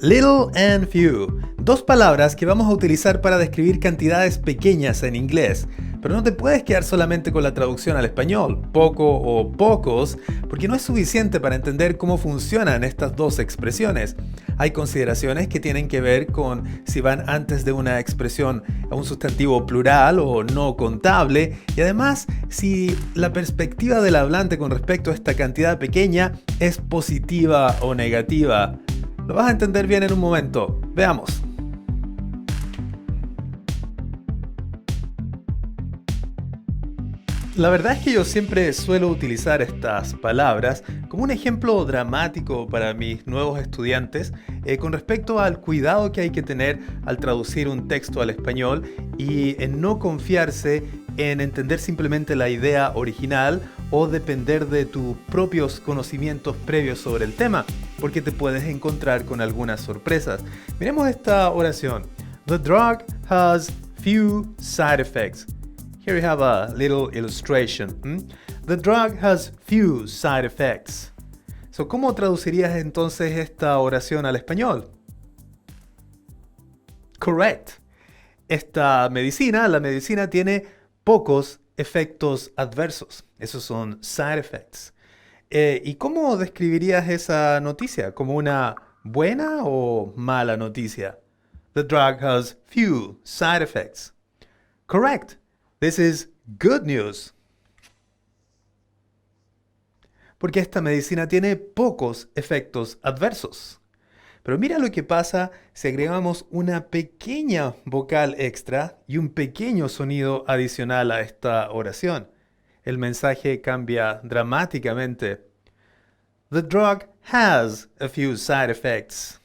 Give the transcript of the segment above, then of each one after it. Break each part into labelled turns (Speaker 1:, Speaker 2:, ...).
Speaker 1: Little and few, dos palabras que vamos a utilizar para describir cantidades pequeñas en inglés. Pero no te puedes quedar solamente con la traducción al español, poco o pocos, porque no es suficiente para entender cómo funcionan estas dos expresiones. Hay consideraciones que tienen que ver con si van antes de una expresión a un sustantivo plural o no contable, y además si la perspectiva del hablante con respecto a esta cantidad pequeña es positiva o negativa. Lo vas a entender bien en un momento. Veamos. La verdad es que yo siempre suelo utilizar estas palabras como un ejemplo dramático para mis nuevos estudiantes con respecto al cuidado que hay que tener al traducir un texto al español y en no confiarse en entender simplemente la idea original o depender de tus propios conocimientos previos sobre el tema, porque te puedes encontrar con algunas sorpresas. Miremos esta oración. The drug has few side effects. Here we have a little illustration. The drug has few side effects. So, ¿cómo traducirías entonces esta oración al español? Correct. La medicina tiene pocos efectos adversos. Esos son side effects. ¿Y cómo describirías esa noticia? ¿Como una buena o mala noticia? The drug has few side effects. Correct. This is good news. Porque esta medicina tiene pocos efectos adversos. Pero mira lo que pasa si agregamos una pequeña vocal extra y un pequeño sonido adicional a esta oración. El mensaje cambia dramáticamente. The drug has a few side effects.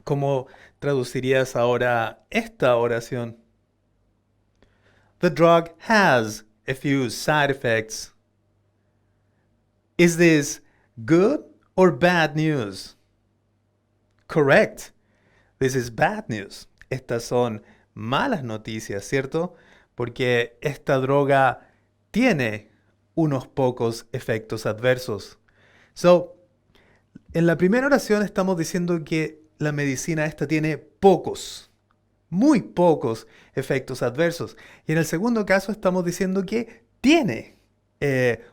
Speaker 1: ¿Cómo traducirías ahora esta oración? The drug has a few side effects. Is this good or bad news? Correct. This is bad news. Estas son malas noticias, ¿cierto? Porque esta droga tiene unos pocos efectos adversos. So, en la primera oración estamos diciendo que la medicina esta tiene muy pocos efectos adversos. Y en el segundo caso estamos diciendo que tiene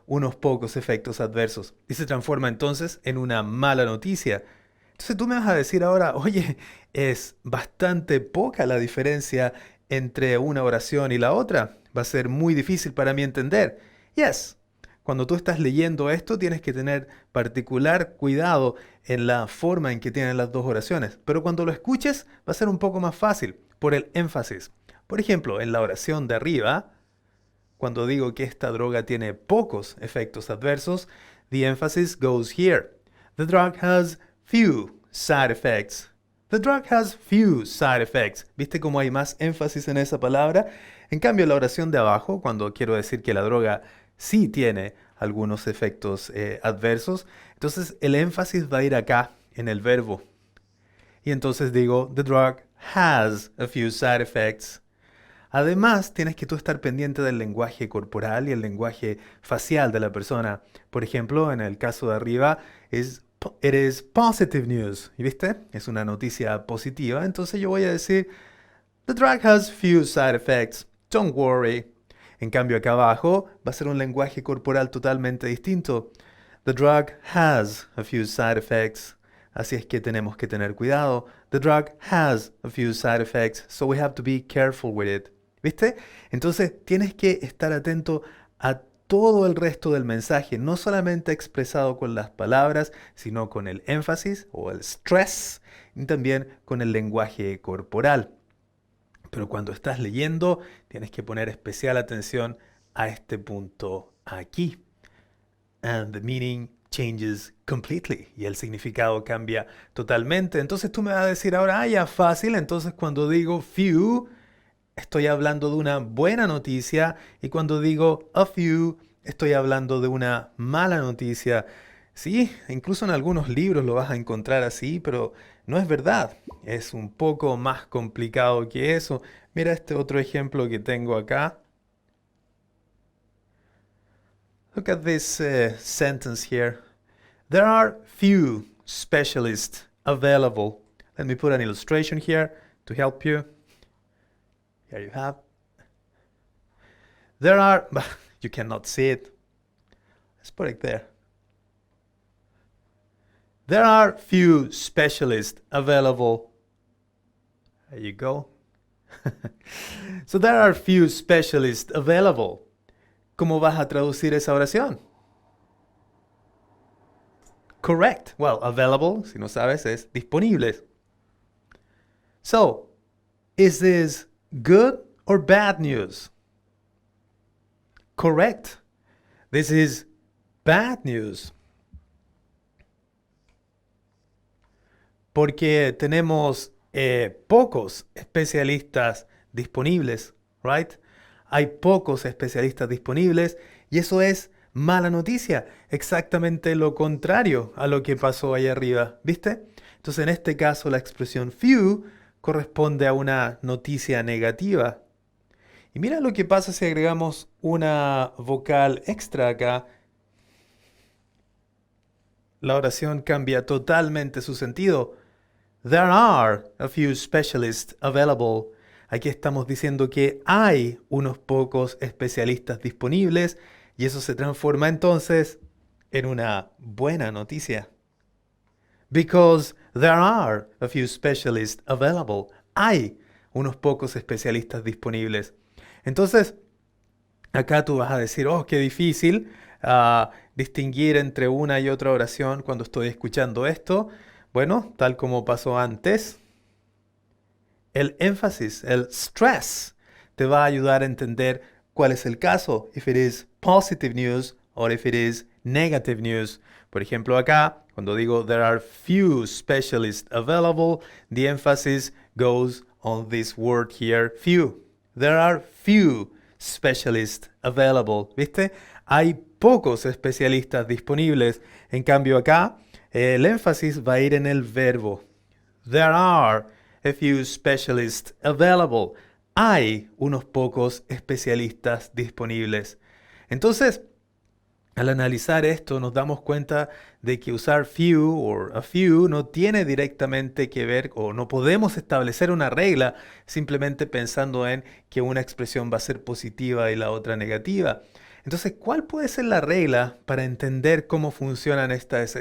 Speaker 1: unos pocos efectos adversos. Y se transforma entonces en una mala noticia. Entonces tú me vas a decir ahora, oye, es bastante poca la diferencia entre una oración y la otra. Va a ser muy difícil para mí entender. Yes. Cuando tú estás leyendo esto tienes que tener particular cuidado en la forma en que tienen las dos oraciones. Pero cuando lo escuches va a ser un poco más fácil por el énfasis. Por ejemplo, en la oración de arriba, cuando digo que esta droga tiene pocos efectos adversos, the emphasis goes here. The drug has few side effects. The drug has few side effects. ¿Viste cómo hay más énfasis en esa palabra? En cambio, la oración de abajo, cuando quiero decir que la droga sí tiene algunos efectos adversos, entonces el énfasis va a ir acá en el verbo. Y entonces digo, the drug has a few side effects. Además, tienes que tú estar pendiente del lenguaje corporal y el lenguaje facial de la persona. Por ejemplo, en el caso de arriba, it is positive news. ¿Y viste? Es una noticia positiva. Entonces yo voy a decir, the drug has few side effects. Don't worry. En cambio, acá abajo va a ser un lenguaje corporal totalmente distinto. The drug has a few side effects. Así es que tenemos que tener cuidado. The drug has a few side effects, so we have to be careful with it. ¿Viste? Entonces tienes que estar atento a todo el resto del mensaje, no solamente expresado con las palabras, sino con el énfasis o el stress y también con el lenguaje corporal. Pero cuando estás leyendo, tienes que poner especial atención a este punto aquí. And the meaning changes completely. Y el significado cambia totalmente. Entonces tú me vas a decir ahora, ya fácil. Entonces cuando digo few, estoy hablando de una buena noticia. Y cuando digo a few, estoy hablando de una mala noticia. Sí, incluso en algunos libros lo vas a encontrar así, pero no es verdad. Es un poco más complicado que eso. Mira este otro ejemplo que tengo acá. Look at this sentence here. There are few specialists available Let me put an illustration here to help you. Here you have. There are, you cannot see it. Let's put it there. There are few specialists available. There you go. So there are few specialists available. ¿Cómo vas a traducir esa oración? Correct. Well, available, si no sabes, es disponibles. So, is this good or bad news? Correct. This is bad news. Porque tenemos pocos especialistas disponibles, right? Hay pocos especialistas disponibles y eso es mala noticia, exactamente lo contrario a lo que pasó ahí arriba, ¿viste? Entonces en este caso la expresión few corresponde a una noticia negativa. Y mira lo que pasa si agregamos una vocal extra acá. La oración cambia totalmente su sentido. There are a few specialists available. Aquí estamos diciendo que hay unos pocos especialistas disponibles y eso se transforma entonces en una buena noticia. Because there are a few specialists available. Hay unos pocos especialistas disponibles. Entonces, acá tú vas a decir, oh, qué difícil distinguir entre una y otra oración cuando estoy escuchando esto. Bueno, tal como pasó antes, el énfasis, el stress, te va a ayudar a entender cuál es el caso. If it is positive news or if it is negative news. Por ejemplo, acá, cuando digo there are few specialists available, the emphasis goes on this word here, few. There are few specialists available. ¿Viste? Hay pocos especialistas disponibles. En cambio acá, el énfasis va a ir en el verbo. There are a few specialists available. Hay unos pocos especialistas disponibles. Entonces, al analizar esto, nos damos cuenta de que usar few o a few no tiene directamente que ver, o no podemos establecer una regla simplemente pensando en que una expresión va a ser positiva y la otra negativa. Entonces, ¿cuál puede ser la regla para entender cómo funcionan estas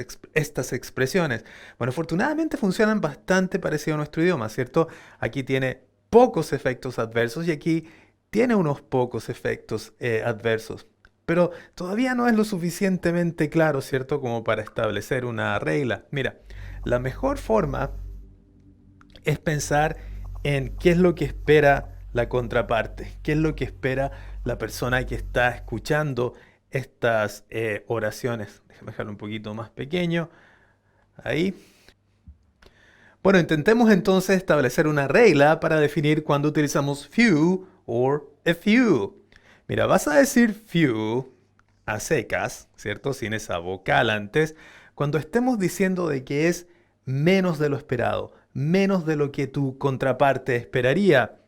Speaker 1: expresiones? Bueno, afortunadamente funcionan bastante parecido a nuestro idioma, ¿cierto? Aquí tiene pocos efectos adversos y aquí tiene unos pocos efectos adversos. Pero todavía no es lo suficientemente claro, ¿cierto? Como para establecer una regla. Mira, la mejor forma es pensar en qué es lo que espera la contraparte, qué es lo que espera la persona que está escuchando estas oraciones. Déjame dejarlo un poquito más pequeño. Ahí. Bueno, intentemos entonces establecer una regla para definir cuando utilizamos few or a few. Mira, vas a decir few a secas, ¿cierto? Sin esa vocal antes, cuando estemos diciendo de que es menos de lo esperado, menos de lo que tu contraparte esperaría.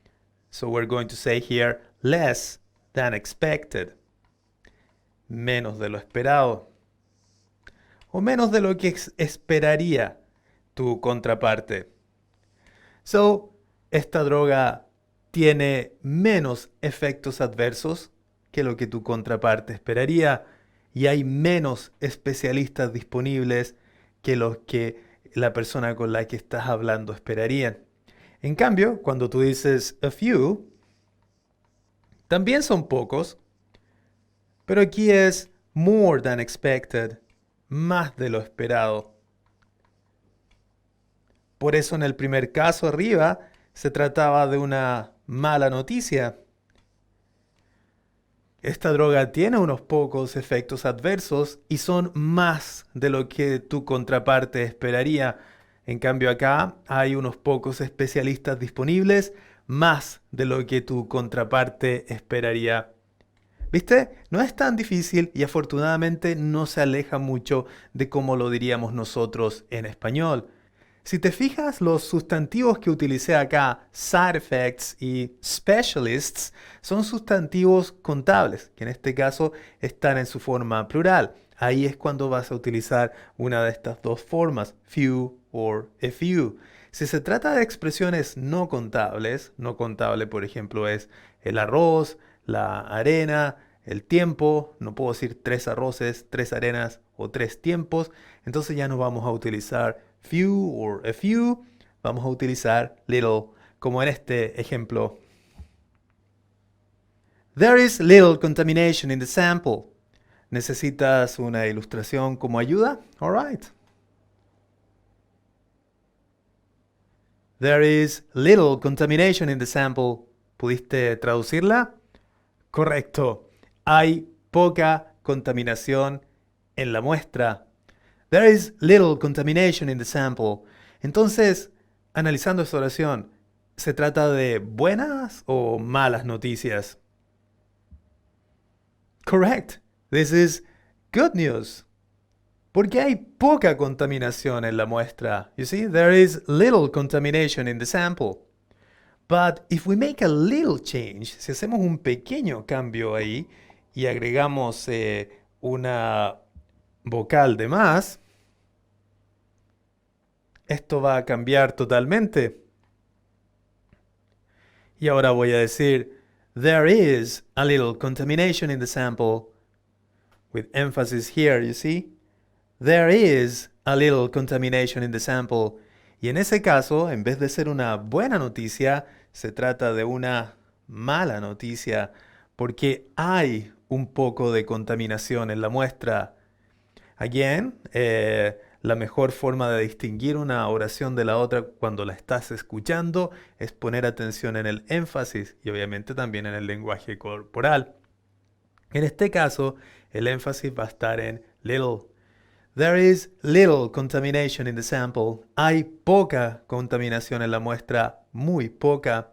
Speaker 1: So we're going to say here less than expected. Menos de lo esperado. O menos de lo que esperaría tu contraparte. So, esta droga tiene menos efectos adversos que lo que tu contraparte esperaría y hay menos especialistas disponibles que los que la persona con la que estás hablando esperarían. En cambio, cuando tú dices a few, también son pocos, pero aquí es more than expected, más de lo esperado. Por eso en el primer caso arriba se trataba de una mala noticia. Esta droga tiene unos pocos efectos adversos y son más de lo que tu contraparte esperaría. En cambio acá hay unos pocos especialistas disponibles, más de lo que tu contraparte esperaría. ¿Viste? No es tan difícil y afortunadamente no se aleja mucho de cómo lo diríamos nosotros en español. Si te fijas, los sustantivos que utilicé acá, side effects y specialists, son sustantivos contables, que en este caso están en su forma plural. Ahí es cuando vas a utilizar una de estas dos formas, few or a few. Si se trata de expresiones no contables, no contable por ejemplo es el arroz, la arena, el tiempo, no puedo decir 3 arroces, 3 arenas o 3 tiempos, entonces ya no vamos a utilizar few or a few, vamos a utilizar little, como en este ejemplo. There is little contamination in the sample. ¿Necesitas una ilustración como ayuda? All right. There is little contamination in the sample. ¿Pudiste traducirla? Correcto. Hay poca contaminación en la muestra. There is little contamination in the sample. Entonces, analizando esta oración, ¿se trata de buenas o malas noticias? Correct. This is good news. Porque hay poca contaminación en la muestra. You see, there is little contamination in the sample. But if we make a little change, si hacemos un pequeño cambio ahí y agregamos una vocal de más, esto va a cambiar totalmente. Y ahora voy a decir, there is a little contamination in the sample. With emphasis here, you see. There is a little contamination in the sample. Y en ese caso, en vez de ser una buena noticia, se trata de una mala noticia, porque hay un poco de contaminación en la muestra. Again, la mejor forma de distinguir una oración de la otra cuando la estás escuchando es poner atención en el énfasis y obviamente también en el lenguaje corporal. En este caso, el énfasis va a estar en little. There is little contamination in the sample. Hay poca contaminación en la muestra, muy poca.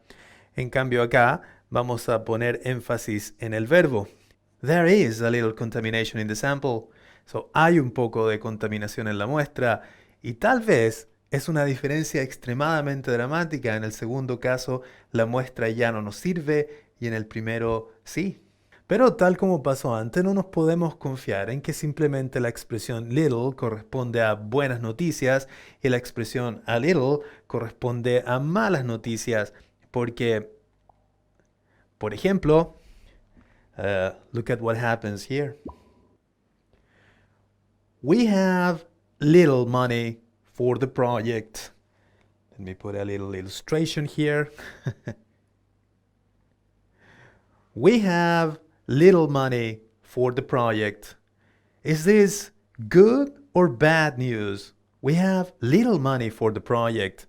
Speaker 1: En cambio acá vamos a poner énfasis en el verbo. There is a little contamination in the sample. So, hay un poco de contaminación en la muestra y tal vez es una diferencia extremadamente dramática. En el segundo caso, la muestra ya no nos sirve y en el primero sí. Pero tal como pasó antes, no nos podemos confiar en que simplemente la expresión little corresponde a buenas noticias y la expresión a little corresponde a malas noticias. Porque, por ejemplo, look at what happens here. We have little money for the project. Let me put a little illustration here. We have little money for the project. Is this good or bad news? We have little money for the project.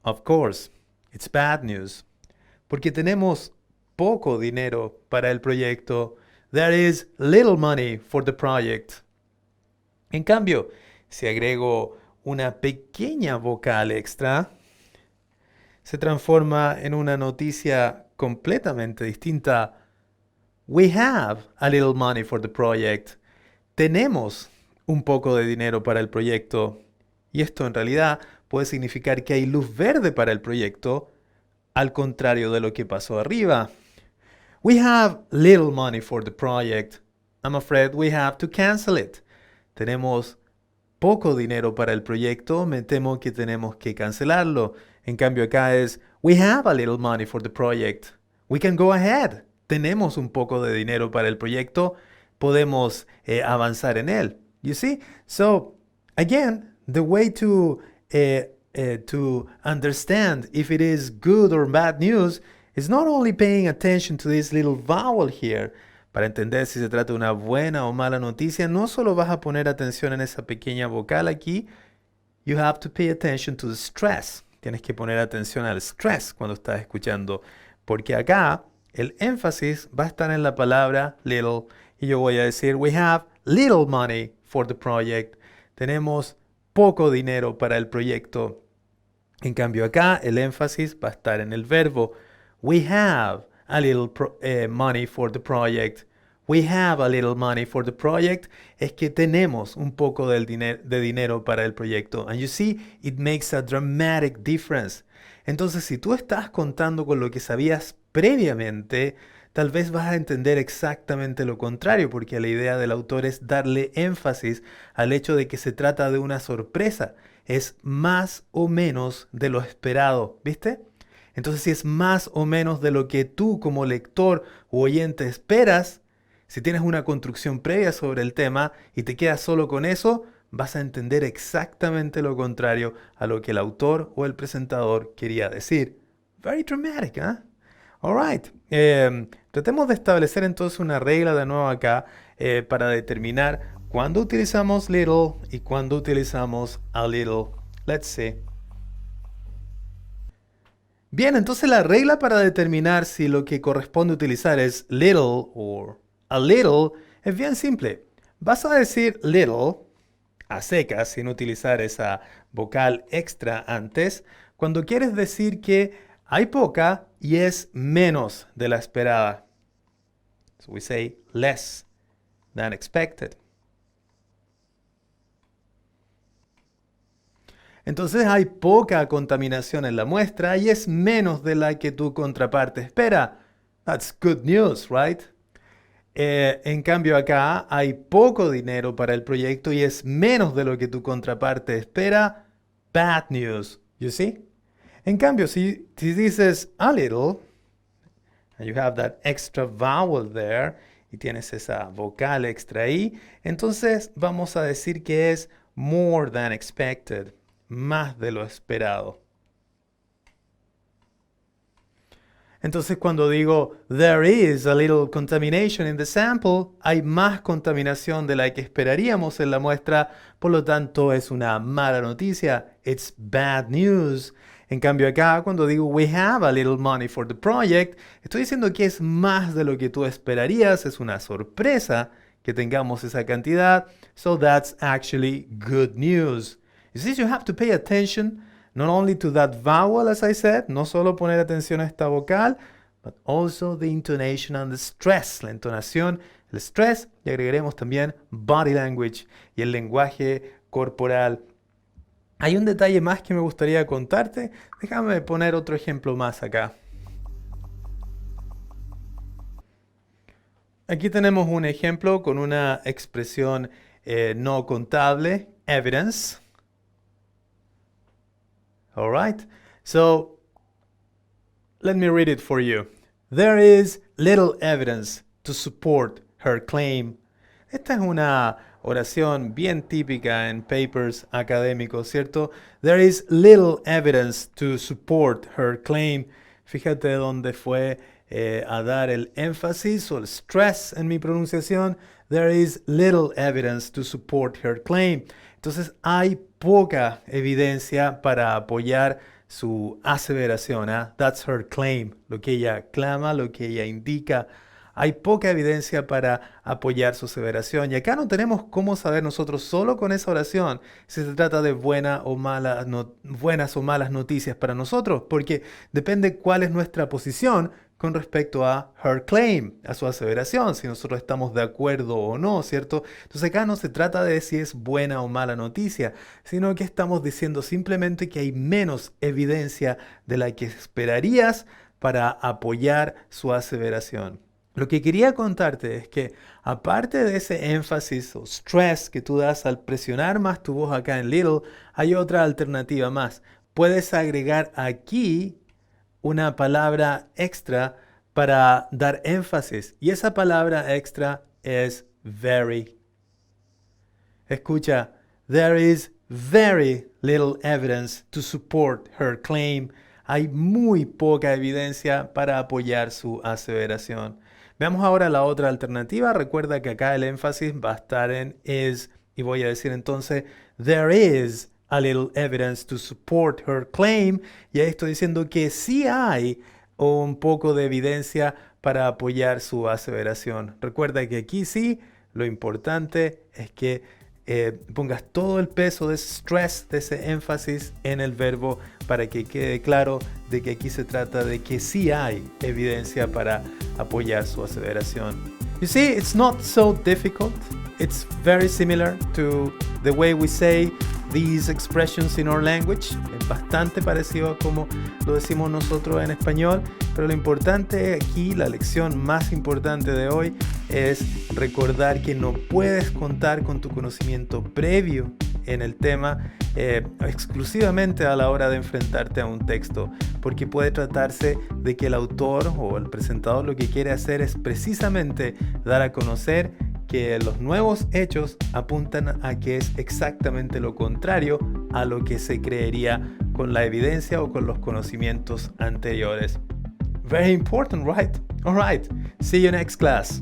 Speaker 1: Of course, it's bad news. Porque tenemos poco dinero para el proyecto. There is little money for the project. En cambio, si agrego una pequeña vocal extra, se transforma en una noticia completamente distinta. We have a little money for the project. Tenemos un poco de dinero para el proyecto. Y esto en realidad puede significar que hay luz verde para el proyecto, al contrario de lo que pasó arriba. We have little money for the project. I'm afraid we have to cancel it. Tenemos poco dinero para el proyecto, me temo que tenemos que cancelarlo. En cambio acá es, we have a little money for the project. We can go ahead. Tenemos un poco de dinero para el proyecto, podemos avanzar en él. You see? So, again, the way to understand if it is good or bad news is not only paying attention to this little vowel here. Para entender si se trata de una buena o mala noticia, no solo vas a poner atención en esa pequeña vocal aquí, you have to pay attention to the stress. Tienes que poner atención al stress cuando estás escuchando, porque acá el énfasis va a estar en la palabra little y yo voy a decir we have little money for the project. Tenemos poco dinero para el proyecto. En cambio acá el énfasis va a estar en el verbo. We have a little money for the project. We have a little money for the project. Es que tenemos un poco de dinero para el proyecto. And you see, it makes a dramatic difference. Entonces, si tú estás contando con lo que sabías previamente, tal vez vas a entender exactamente lo contrario, porque la idea del autor es darle énfasis al hecho de que se trata de una sorpresa. es más o menos de lo esperado, ¿viste? Entonces, si es más o menos de lo que tú como lector o oyente esperas, si tienes una construcción previa sobre el tema y te quedas solo con eso, vas a entender exactamente lo contrario a lo que el autor o el presentador quería decir. Very dramatic, ¿eh? Alright. Tratemos de establecer entonces una regla de nuevo acá para determinar cuándo utilizamos little y cuándo utilizamos a little. Let's see. Bien, entonces la regla para determinar si lo que corresponde utilizar es little o a little es bien simple. Vas a decir little a secas sin utilizar esa vocal extra antes cuando quieres decir que hay poca y es menos de la esperada. So we say less than expected. Entonces hay poca contaminación en la muestra y es menos de la que tu contraparte espera. That's good news, right? En cambio acá hay poco dinero para el proyecto y es menos de lo que tu contraparte espera. Bad news, you see? En cambio, si dices a little, and you have that extra vowel there, y tienes esa vocal extra ahí, entonces vamos a decir que es more than expected, más de lo esperado. Entonces cuando digo there is a little contamination in the sample, hay más contaminación de la que esperaríamos en la muestra, por lo tanto es una mala noticia. It's bad news. En cambio acá cuando digo we have a little money for the project, estoy diciendo que es más de lo que tú esperarías, es una sorpresa que tengamos esa cantidad. So that's actually good news. You see, you have to pay attention not only to that vowel, as I said, no solo poner atención a esta vocal, but also the intonation and the stress, la entonación, el stress, y agregaremos también body language y el lenguaje corporal. Hay un detalle más que me gustaría contarte. Déjame poner otro ejemplo más acá. Aquí tenemos un ejemplo con una expresión no contable, evidence. All right, so let me read it for you. There is little evidence to support her claim. Esta es una oración bien típica en papers académicos, ¿cierto? There is little evidence to support her claim. Fíjate dónde fue a dar el énfasis o el stress en mi pronunciación. There is little evidence to support her claim. Entonces hay poca evidencia para apoyar su aseveración. That's her claim, lo que ella clama, lo que ella indica. Hay poca evidencia para apoyar su aseveración. Y acá no tenemos cómo saber nosotros solo con esa oración si se trata de buenas o malas noticias para nosotros, porque depende cuál es nuestra posición con respecto a her claim, a su aseveración, si nosotros estamos de acuerdo o no, ¿cierto? Entonces acá no se trata de si es buena o mala noticia, sino que estamos diciendo simplemente que hay menos evidencia de la que esperarías para apoyar su aseveración. Lo que quería contarte es que aparte de ese énfasis o stress que tú das al presionar más tu voz acá en little, hay otra alternativa más. Puedes agregar aquí una palabra extra para dar énfasis. Y esa palabra extra es very. Escucha, there is very little evidence to support her claim. Hay muy poca evidencia para apoyar su aseveración. Veamos ahora la otra alternativa. Recuerda que acá el énfasis va a estar en is. Y voy a decir entonces, there is a little evidence to support her claim. Y ahí estoy diciendo que sí hay un poco de evidencia para apoyar su aseveración. Recuerda que aquí sí, lo importante es que pongas todo el peso de ese stress, de ese énfasis en el verbo para que quede claro de que aquí se trata de que sí hay evidencia para apoyar su aseveración. You see, it's not so difficult. It's very similar to the way we say these expressions in our language. Es bastante parecido a como lo decimos nosotros en español, pero lo importante aquí, la lección más importante de hoy, es recordar que no puedes contar con tu conocimiento previo en el tema exclusivamente a la hora de enfrentarte a un texto, porque puede tratarse de que el autor o el presentador lo que quiere hacer es precisamente dar a conocer que los nuevos hechos apuntan a que es exactamente lo contrario a lo que se creería con la evidencia o con los conocimientos anteriores. Very important, right? All right. See you next class.